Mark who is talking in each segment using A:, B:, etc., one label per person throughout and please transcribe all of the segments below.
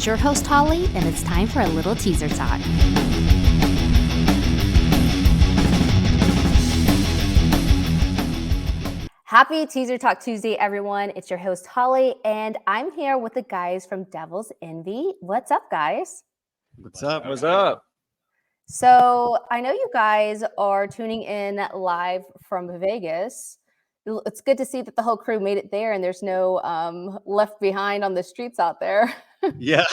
A: It's your host, Hollie, and it's time for a little teaser talk. Happy Teaser Talk Tuesday, everyone. It's your host, Hollie, and I'm here with the guys from DVLSNV. What's up, guys?
B: What's up?
C: What's up?
A: So I know you guys are tuning in live from Vegas. It's good to see that the whole crew made it there and there's no left behind on the streets out there.
B: Yeah.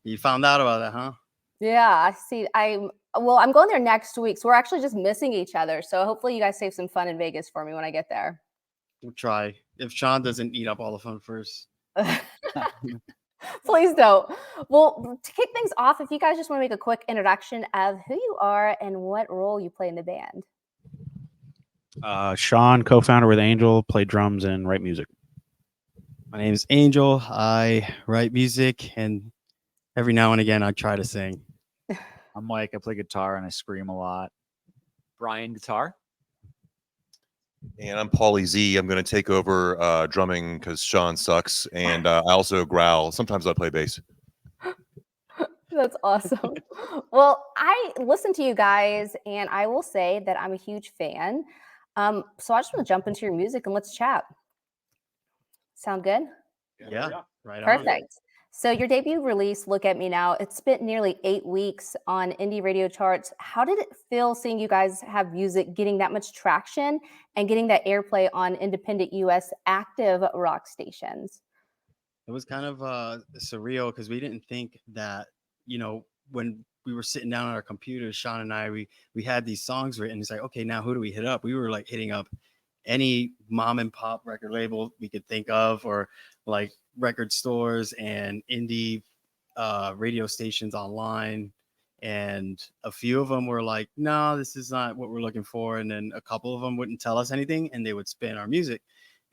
B: You found out about that, huh?
A: Yeah, I see. I'm going there next week. So we're actually just missing each other. So hopefully you guys save some fun in Vegas for me when I get there.
B: We'll try. If Sean doesn't eat up all the fun first.
A: Please don't. Well, to kick things off, if you guys just want to make a quick introduction of who you are and what role you play in the band.
D: Sean, co-founder with Angel, play drums and write music.
B: My name is Angel. I write music, and every now and again I try to sing.
C: I'm Mike. I play guitar and I scream a lot. Brian, guitar.
E: And I'm Paulie Z. I'm going to take over drumming because Sean sucks. And I also growl. Sometimes I play bass.
A: That's awesome. Well, I listen to you guys, and I will say that I'm a huge fan. So I just want to jump into your music and let's chat. Sound good?
B: Yeah. Right.
A: Perfect. So your debut release, Look at Me Now, it spent nearly 8 weeks on indie radio charts. How did it feel seeing you guys have music getting that much traction and getting that airplay on independent US active rock stations?
B: It was kind of surreal because we didn't think that, when we were sitting down on our computers, Sean and I, we had these songs written. It's like, okay, now who do we hit up? We were like hitting up any mom and pop record label we could think of, or like record stores and indie radio stations online. And a few of them were like, no, this is not what we're looking for. And then a couple of them wouldn't tell us anything and they would spin our music.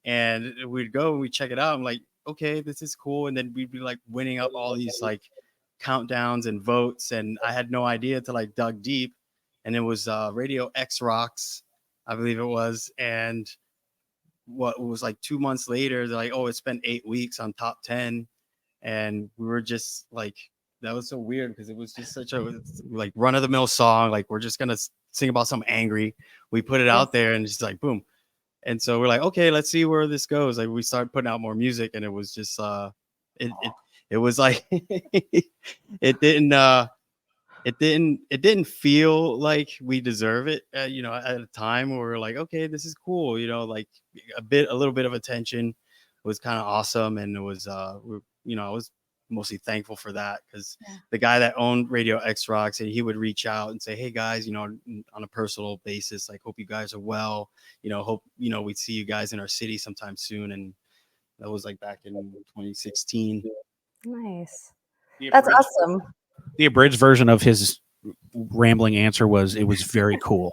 B: And we'd go and we'd check it out. I'm like, okay, this is cool. And then we'd be like winning up all these like countdowns and votes. And I had no idea till I dug deep. And it was Radio X Rocks, I believe it was. And what was like 2 months later, they're like, oh, it's been 8 weeks on top 10. And we were just like, that was so weird because it was just such a like run of the mill song. Like, we're just going to sing about something angry. We put it out there and it's like, boom. And so we're like, okay, let's see where this goes. Like, we started putting out more music and it was just, it was like, it didn't feel like we deserve it, at a time where we're like, okay, this is cool. Like a little bit of attention was kind of awesome. And it was, I was mostly thankful for that because the guy that owned Radio X Rocks, and he would reach out and say, hey guys, on a personal basis, like, hope you guys are well, hope, we'd see you guys in our city sometime soon. And that was like back in 2016.
A: Nice. That's awesome.
D: The abridged version of his rambling answer was, it was very cool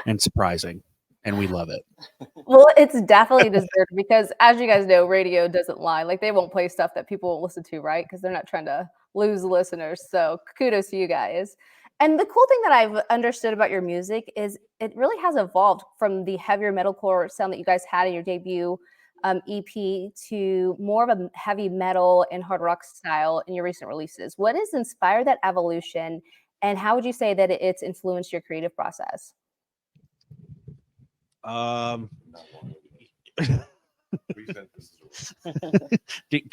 D: and surprising, and we love it.
A: Well, it's definitely deserved because, as you guys know, radio doesn't lie. Like, they won't play stuff that people won't listen to, right? Because they're not trying to lose listeners. So kudos to you guys. And the cool thing that I've understood about your music is it really has evolved from the heavier metalcore sound that you guys had in your debut EP to more of a heavy metal and hard rock style in your recent releases. What has inspired that evolution, and how would you say that it's influenced your creative process?
D: Can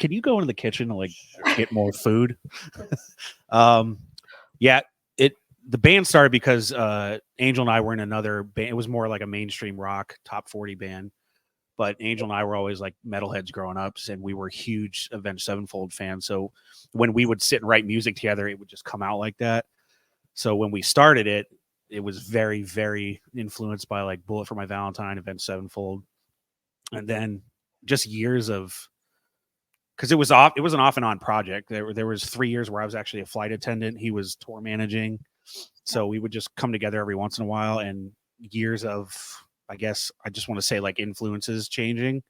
D: you go into the kitchen and get more food? The band started because Angel and I were in another band. It was more like a mainstream rock top 40 band. But Angel and I were always like metalheads growing up, and we were huge Avenged Sevenfold fans. So when we would sit and write music together, it would just come out like that. So when we started it, it was very, very influenced by like Bullet for My Valentine, Avenged Sevenfold. And then just years of, because it was an off and on project. There was 3 years where I was actually a flight attendant. He was tour managing. So we would just come together every once in a while, and years of, I guess I just want to say like influences changing,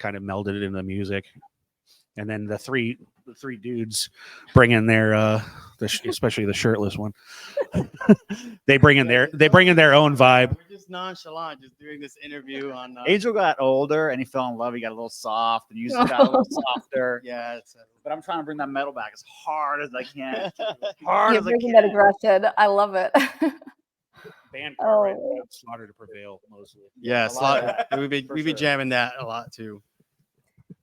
D: kind of melded it into the music. And then the three the three dudes bring in their especially the shirtless one. they bring in their own vibe.
B: We're just nonchalant, just doing this interview on.
C: Angel got older and he fell in love. He got a little soft. The music got a little softer.
B: Yeah,
C: But I'm trying to bring that metal back as hard as I can.
A: You're bringing that aggression. I love it.
D: Band car right now, Slaughter to Prevail mostly.
B: Yeah, Slaughter. we be
C: sure.
B: jamming that a lot too.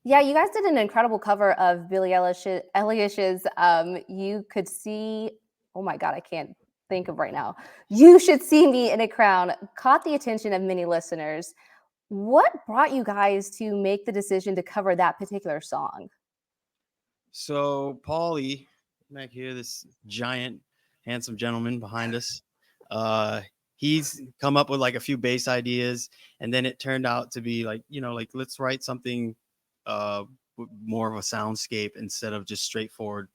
A: Yeah, you guys did an incredible cover of Billie Eilish's You Could See. Oh my God, I can't think of right now. You Should See Me in a Crown. Caught the attention of many listeners. What brought you guys to make the decision to cover that particular song?
B: So Paulie, back here, this giant, handsome gentleman behind us, he's come up with like a few bass ideas, and then it turned out to be like, let's write something more of a soundscape instead of just straightforward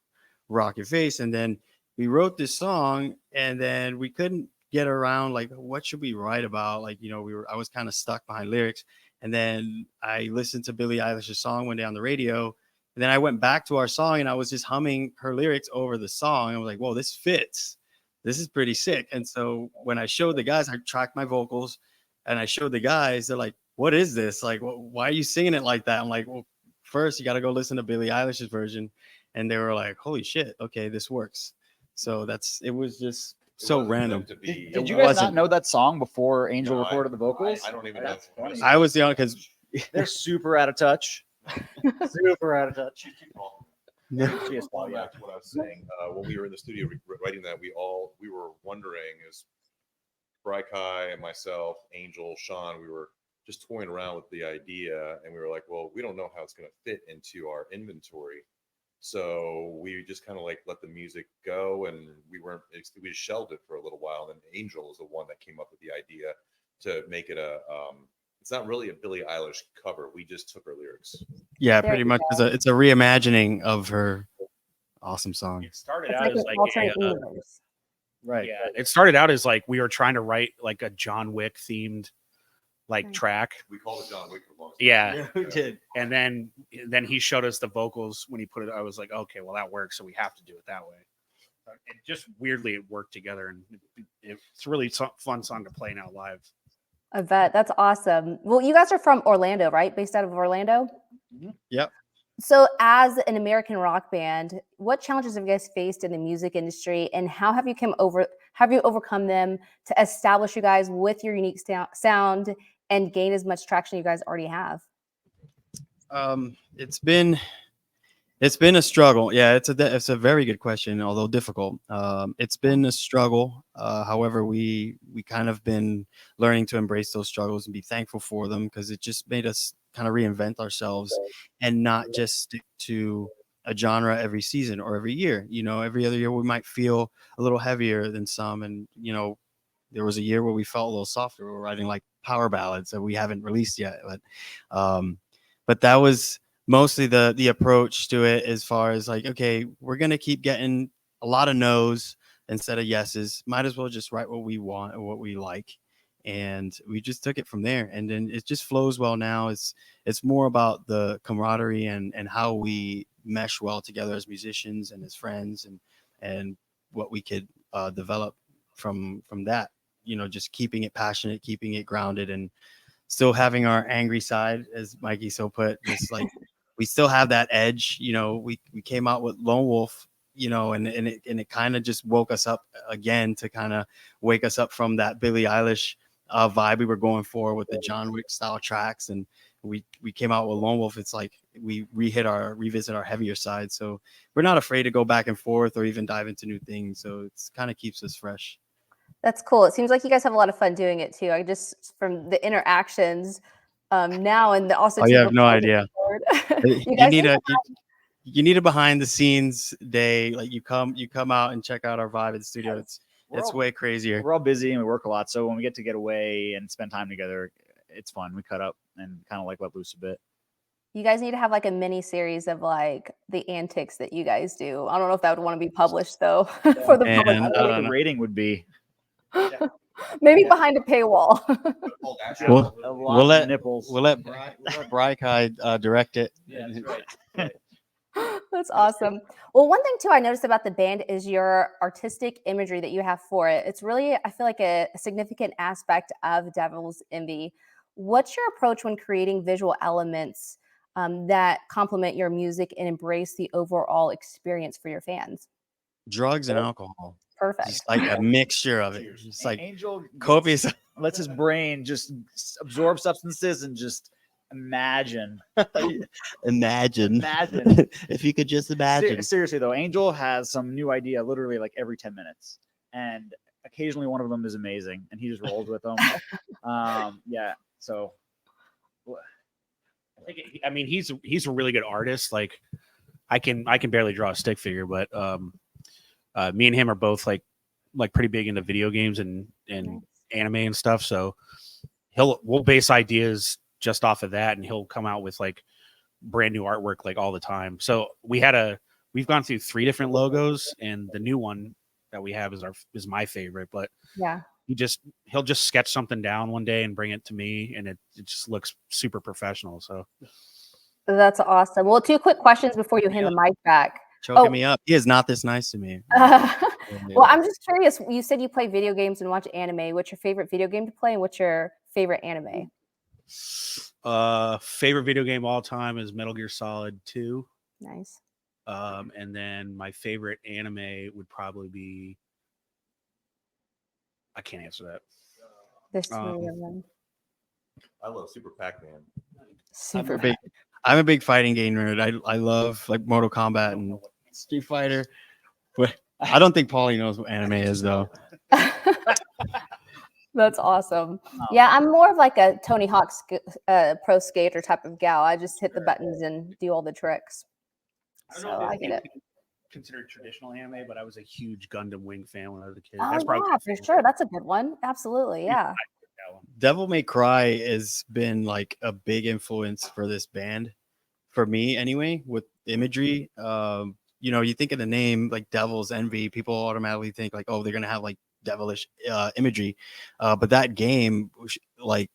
B: rock your face. And then we wrote this song, and then we couldn't get around like, what should we write about? Like, I was kind of stuck behind lyrics. And then I listened to Billie Eilish's song one day on the radio, and then I went back to our song and I was just humming her lyrics over the song. I was like, whoa, this fits. This is pretty sick. And so when I showed the guys, I tracked my vocals and I showed the guys, they're like, what is this? Like, why are you singing it like that? I'm like, well, first you got to go listen to Billie Eilish's version. And they were like, holy shit. Okay, this works. So it was just so random.
C: Did you guys not know that song before Angel recorded the vocals?
E: I don't even
C: That's
E: know.
C: funny.
B: I was the only, because
C: They're super out of touch. Super out of touch.
E: Going back to what I was saying, when we were in the studio writing that, we were wondering, as Brykai and myself, Angel, Sean, we were just toying around with the idea, and we were like, well, we don't know how it's going to fit into our inventory. So we just kind of like let the music go, and we just shelved it for a little while. And then Angel is the one that came up with the idea to make it it's not really a Billie Eilish cover. We just took her lyrics.
B: yeah,
A: There
B: pretty
A: you
B: much.
A: go.
B: It's a reimagining of her awesome song.
D: It started
A: It's
D: out
A: like
D: as
A: an
D: like
A: alternate universe.
C: Right.
D: yeah, it started out as like we were trying to write like a John Wick themed like
A: Right.
D: track.
E: We called it John Wick for a long time.
D: Yeah.
B: we did.
D: And then he showed us the vocals when he put it. I was like, okay, well that works, so we have to do it that way. And just weirdly, it worked together, and it's a really fun song to play now live.
A: I bet. That's awesome. Well, you guys are from Orlando, right? Based out of Orlando?
B: Yep.
A: So as an American rock band, what challenges have you guys faced in the music industry, and how have you overcome them to establish you guys with your unique sound and gain as much traction you guys already have?
B: It's been a struggle. Yeah, it's a very good question, although difficult. It's been a struggle. However, we kind of been learning to embrace those struggles and be thankful for them, because it just made us kind of reinvent ourselves and not just stick to a genre every season or every year. Every other year we might feel a little heavier than some, and there was a year where we felt a little softer. We were writing like power ballads that we haven't released yet, but that was mostly the approach to it, as far as like, okay, we're going to keep getting a lot of no's instead of yeses. Might as well just write what we want and what we like. And we just took it from there. And then it just flows well now. It's more about the camaraderie and how we mesh well together as musicians and as friends, and what we could develop from that, just keeping it passionate, keeping it grounded, and still having our angry side, as Mikey so put, just like, we still have that edge. We came out with Lone Wolf, and it kind of just woke us up again, to kind of wake us up from that Billie Eilish vibe we were going for with the John Wick style tracks. And we came out with Lone Wolf. It's like we revisit our heavier side. So we're not afraid to go back and forth or even dive into new things. So it's kind of keeps us fresh.
A: That's cool. It seems like you guys have a lot of fun doing it too. I just, from the interactions now, and also
B: Oh, you have no idea.
A: you
B: You need a behind the scenes day. Like you come out and check out our vibe in the studio. It's way crazier.
C: We're all busy and we work a lot. So when we get to get away and spend time together, it's fun. We cut up and kind of like let loose a bit.
A: You guys need to have like a mini series of like the antics that you guys do. I don't know if that would want to be published though for the
B: And,
A: public.
C: I don't know what the rating would be.
A: Maybe behind a paywall.
B: We'll let
C: nipples.
B: Brykai direct it.
C: Yeah, that's right.
A: That's awesome. Well, one thing too I noticed about the band is your artistic imagery that you have for it. It's really, I feel like, a significant aspect of Devil's Envy. What's your approach when creating visual elements that complement your music and embrace the overall experience for your fans?
B: Drugs and alcohol.
A: Perfect.
B: Just like a mixture of it. It's like
C: Angel
B: copious.
C: lets his brain just absorb substances and just imagine.
B: Imagine. If you could just imagine.
C: Seriously though, Angel has some new idea literally like every 10 minutes, and occasionally one of them is amazing, and he just rolls with them. Yeah. So,
D: I mean, he's a really good artist. Like, I can barely draw a stick figure, but me and him are both like pretty big into video games and anime and stuff. So we'll base ideas just off of that, and he'll come out with like brand new artwork like all the time. So we've gone through 3 different logos, and the new one that we have is my favorite. But
A: Yeah.
D: he'll just sketch something down one day and bring it to me, and it just looks super professional. So
A: That's awesome. Well, 2 quick questions before you hand the mic back.
B: Choking me up. He is not this nice to me.
A: Well, I'm just curious. You said you play video games and watch anime. What's your favorite video game to play, and what's your favorite anime?
D: Favorite video game of all time is Metal Gear Solid 2.
A: Nice.
D: And then my favorite anime would probably be, I can't answer that.
A: There's 3 of them.
E: I love Super Pac-Man.
A: Super
B: I'm a big fighting game nerd. I love like Mortal Kombat and Street Fighter. But I don't think Paulie knows what anime is though.
A: That's awesome. Yeah, I'm more of like a Tony Hawk pro skater type of gal. I just hit the buttons and do all the tricks. So I get it.
D: Considered traditional anime, but I was a huge Gundam Wing fan when I was a kid.
A: Oh,
D: That's probably
A: yeah, for sure. That's a good one. Absolutely, yeah.
B: Devil May Cry has been like a big influence for this band, for me anyway, with imagery. You know, you think of the name like Devil's Envy, people automatically think like, oh, they're gonna have like devilish imagery. But that game, like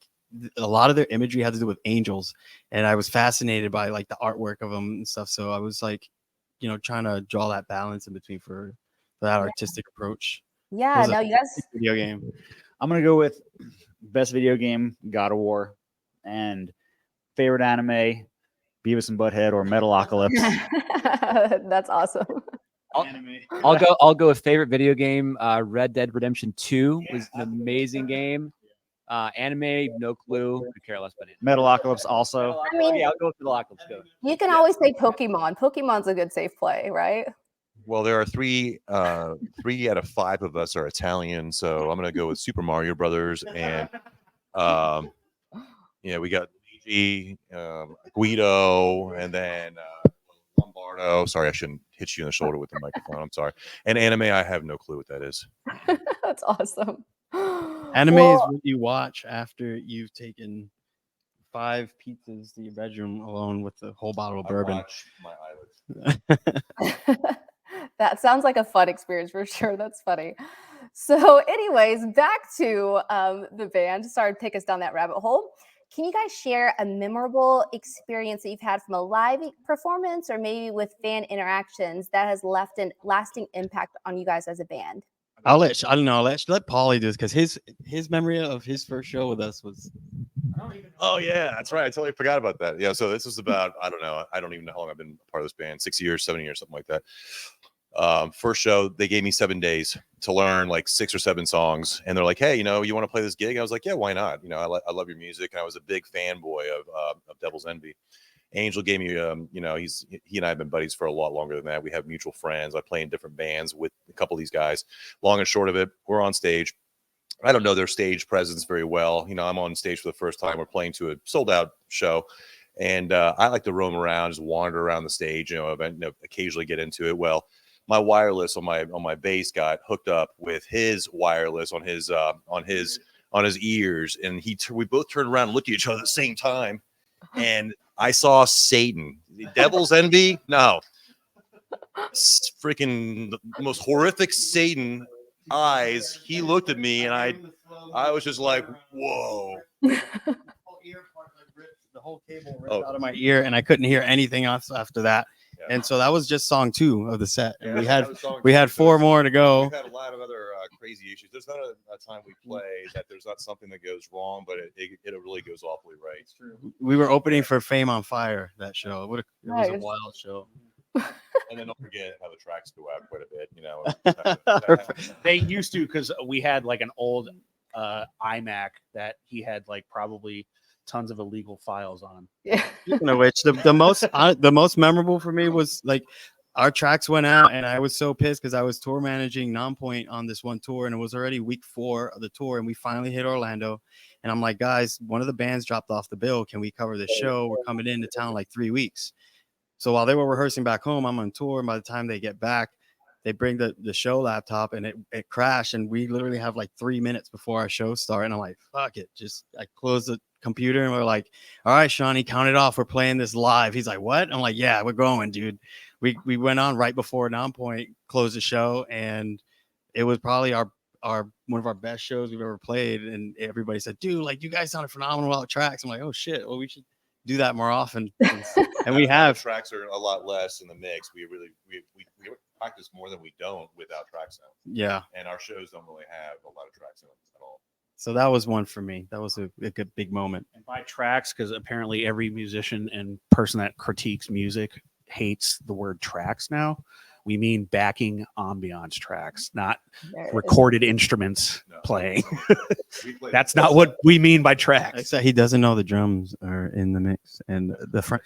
B: a lot of their imagery had to do with angels, and I was fascinated by like the artwork of them and stuff. So I was like, you know, trying to draw that balance in between for that artistic approach.
A: Yeah, no, you guys.
B: Video game.
C: I'm gonna go with best video game, God of War, and favorite anime, Beavis and Butthead or Metalocalypse.
A: That's awesome.
F: I'll go with favorite video game. Red Dead Redemption 2 was an amazing game. Anime, no clue. Could care less, but
C: Metalocalypse also.
A: I mean,
F: yeah, I'll go with Metalocalypse. Go.
A: You can always say Pokemon. Pokemon's a good safe play, right?
E: Well, there are 3 out of 5 of us are Italian, so I'm gonna go with Super Mario Brothers, and yeah, we got Luigi, Guido, and then Lombardo. Sorry, I shouldn't hit you in the shoulder with the microphone. I'm sorry. And anime, I have no clue what that is.
A: That's awesome.
B: Anime is what you watch after you've taken 5 pizzas to your bedroom alone with a whole bottle of bourbon.
E: Watch my eyelids.
A: That sounds like a fun experience for sure. That's funny. So, anyways, back to the band. Sorry to take us down that rabbit hole. Can you guys share a memorable experience that you've had from a live performance or maybe with fan interactions that has left a lasting impact on you guys as a band?
B: Let Paulie do this because his memory of his first show with us was.
E: Oh yeah, that's right. I totally forgot about that. Yeah, so this was about I don't even know how long I've been part of this band. 6 years, 7 years, something like that. First show, they gave me 7 days to learn like 6 or 7 songs, and they're like, "Hey, you want to play this gig?" I was like, "Yeah, why not?" I love your music, and I was a big fanboy of Devil's Envy. Angel gave me, he and I have been buddies for a lot longer than that. We have mutual friends. I play in different bands with a couple of these guys. Long and short of it, we're on stage. I don't know their stage presence very well. I'm on stage for the first time. We're playing to a sold out show. And I like to roam around, just wander around the stage, occasionally get into it. Well, my wireless on my bass got hooked up with his wireless on his ears. And we both turned around and looked at each other at the same time. And I saw Satan. Devil's Envy? No. Freaking the most horrific Satan eyes. He looked at me and I was just like, whoa.
B: The whole cable ripped out of my ear, and I couldn't hear anything else after that. And so that was just song 2 of the set. And
E: Yeah,
B: we had 4 more to go.
E: We've had a lot of other crazy issues. There's not a time we play that there's not something that goes wrong, but it really goes awfully right. It's true.
B: We were opening for Fame on Fire that show. It was a
A: Nice.
B: wild show.
E: And then don't forget how the tracks go out quite a bit. You know,
D: They used to, because we had like an old iMac that he had like probably tons of illegal files on.
A: Yeah.
B: Speaking of which, the most memorable for me was like our tracks went out, and I was so pissed because I was tour managing Nonpoint on this one tour, and it was already week 4 of the tour, and we finally hit Orlando. And I'm like, guys, one of the bands dropped off the bill. Can we cover this show? We're coming into town like 3 weeks. So while they were rehearsing back home, I'm on tour. And by the time they get back, they bring the show laptop, and it crashed. And we literally have like 3 minutes before our show started. And I'm like, fuck it. I closed the computer, and we're like, all right, Shawnee, count it off. We're playing this live. He's like, what? I'm like, yeah, we're going, dude. We went on right before Nonpoint closed the show, and it was probably our one of our best shows we've ever played. And everybody said, dude, like, you guys sounded phenomenal about tracks. I'm like, oh shit, well, we should do that more often. And we have.
E: tracks are a lot less in the mix. We practice more than we don't without track sound.
B: Yeah.
E: And our shows don't really have a lot of track sound at all.
B: So that was one for me. That was a good big moment.
D: And by tracks, because apparently every musician and person that critiques music hates the word tracks now. We mean backing ambiance tracks, not recorded instruments playing. That's not what we mean by tracks.
B: Except he doesn't know the drums are in the mix and the front.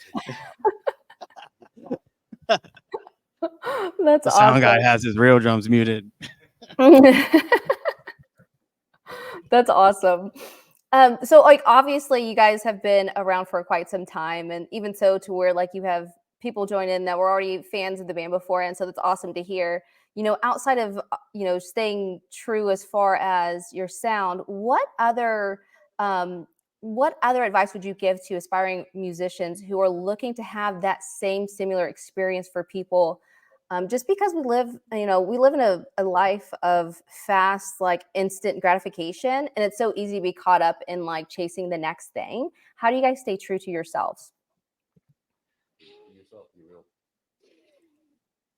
A: That's
B: the
A: awesome.
B: sound guy has his real drums muted.
A: That's awesome. So like obviously you guys have been around for quite some time, and even so to where like you have people join in that were already fans of the band before, and so that's awesome to hear. You know, outside of staying true as far as your sound, what other advice would you give to aspiring musicians who are looking to have that same similar experience for people? Just because we live in a life of fast, like instant gratification, and it's so easy to be caught up in like chasing the next thing. How do you guys stay true to yourselves?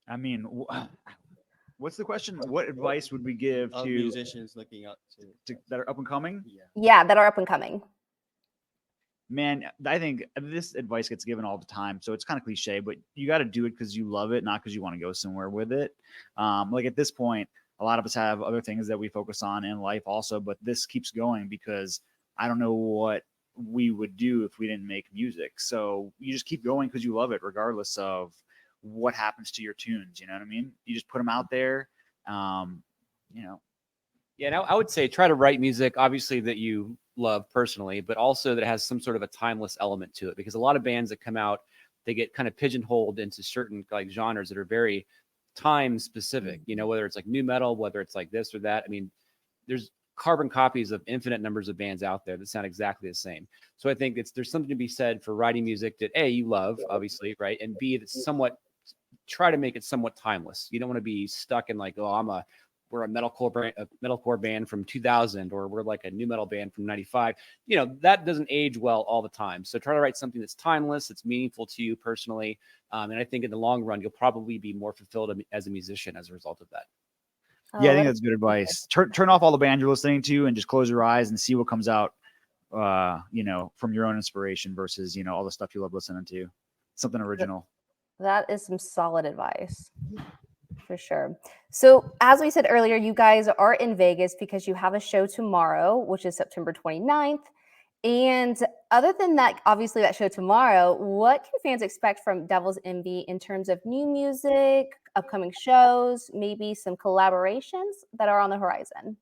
C: I mean, what's the question? What advice would we give to
B: musicians looking up to
C: that are up and coming?
A: Yeah, that are up and coming.
C: Man, I think this advice gets given all the time, so it's kind of cliche, but you got to do it because you love it, not because you want to go somewhere with it. Like at this point, a lot of us have other things that we focus on in life also, but this keeps going because I don't know what we would do if we didn't make music. So you just keep going because you love it, regardless of what happens to your tunes. You know what I mean? You just put them out there.
F: Yeah, now I would say try to write music, obviously, that you love personally, but also that it has some sort of a timeless element to it. Because a lot of bands that come out, they get kind of pigeonholed into certain like genres that are very time specific. You know, whether it's like new metal, whether it's like this or that. I mean, there's carbon copies of infinite numbers of bands out there that sound exactly the same. So I think there's something to be said for writing music that A, you love, obviously, right? And B, that's somewhat, try to make it somewhat timeless. You don't want to be stuck in like, oh, we're a metalcore band from 2000, or we're like a new metal band from 95. You know, that doesn't age well all the time. So try to write something that's timeless, that's meaningful to you personally. And I think in the long run, you'll probably be more fulfilled as a musician as a result of that.
C: Yeah, I think that's good advice. Turn off all the band you're listening to and just close your eyes and see what comes out, from your own inspiration versus, all the stuff you love listening to. Something original.
A: That is some solid advice. For sure. So as we said earlier, you guys are in Vegas because you have a show tomorrow, which is September 29th. And other than that, obviously that show tomorrow, what can fans expect from Devil's Envy in terms of new music, upcoming shows, maybe some collaborations that are on the horizon?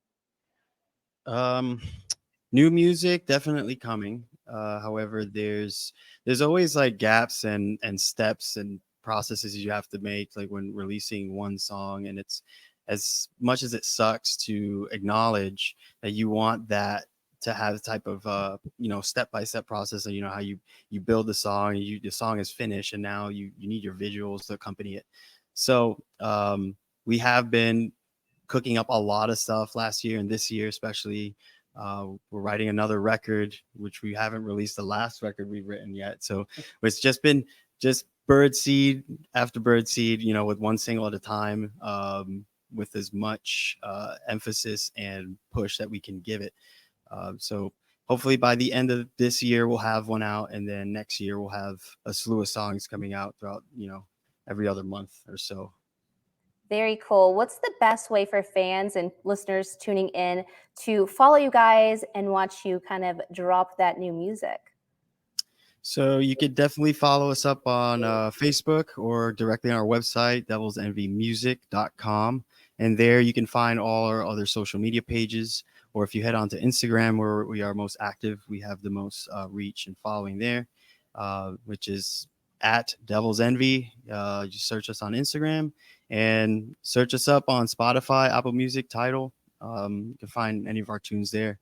B: New music definitely coming. However, there's always like gaps and steps and processes you have to make, like when releasing one song. And it's, as much as it sucks to acknowledge that, you want that to have a type of step-by-step process, and how you build the song, the song is finished, and now you need your visuals to accompany it. So we have been cooking up a lot of stuff last year, and this year especially. We're writing another record, which we haven't released the last record we've written yet. So it's just been birdseed after birdseed, you know, with one single at a time, with as much emphasis and push that we can give it. So hopefully by the end of this year, we'll have one out. And then next year, we'll have a slew of songs coming out throughout, you know, every other month or so.
A: Very cool. What's the best way for fans and listeners tuning in to follow you guys and watch you kind of drop that new music?
B: So you could definitely follow us up on Facebook or directly on our website, devilsnvmusic.com. And there you can find all our other social media pages. Or if you head on to Instagram, where we are most active, we have the most reach and following there, which is at Devil's Envy. Just search us on Instagram and search us up on Spotify, Apple Music, Tidal. You can find any of our tunes there.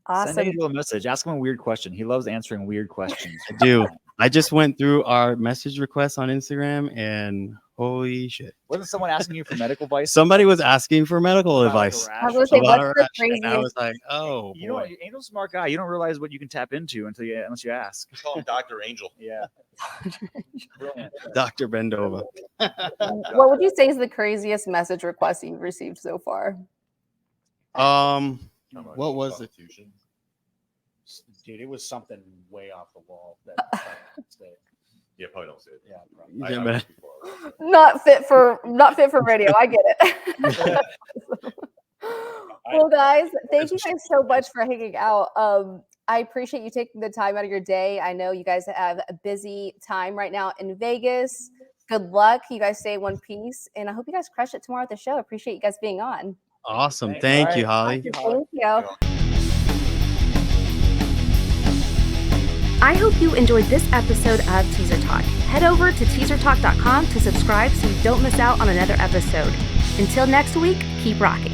A: Awesome.
C: Send Angel a message. Ask him a weird question. He loves answering weird questions.
B: I do. I just went through our message requests on Instagram and holy shit.
C: Wasn't someone asking you for medical advice?
B: Somebody was asking for medical
C: About
B: advice.
C: a rash
A: I was
C: or
A: gonna say,
C: something?
B: About
A: what's
B: a
A: the
B: rash, and I
A: craziest?
B: was like, oh,
C: You know,
B: boy.
C: Angel's a smart guy. You don't realize what you can tap into unless you ask.
E: We call him Dr. Angel.
C: Yeah. Brilliant.
B: Dr. Bendova.
A: What would you say is the craziest message request you've received so far?
B: What was it?
E: Constitution.
D: Dude, it was something way off the wall.
E: Yeah, probably don't say it.
D: Yeah,
B: Yeah,
E: I
B: man.
E: went too far.
A: Not fit for radio. I get it. Well, guys, thank you guys so much for hanging out. I appreciate you taking the time out of your day. I know you guys have a busy time right now in Vegas. Good luck. You guys stay in one piece, and I hope you guys crush it tomorrow at the show. I appreciate you guys being on.
B: Awesome. Thank you, Holly.
A: Thank you.
G: I hope you enjoyed this episode of Teaser Talk. Head over to teasertalk.com to subscribe so you don't miss out on another episode. Until next week, keep rocking.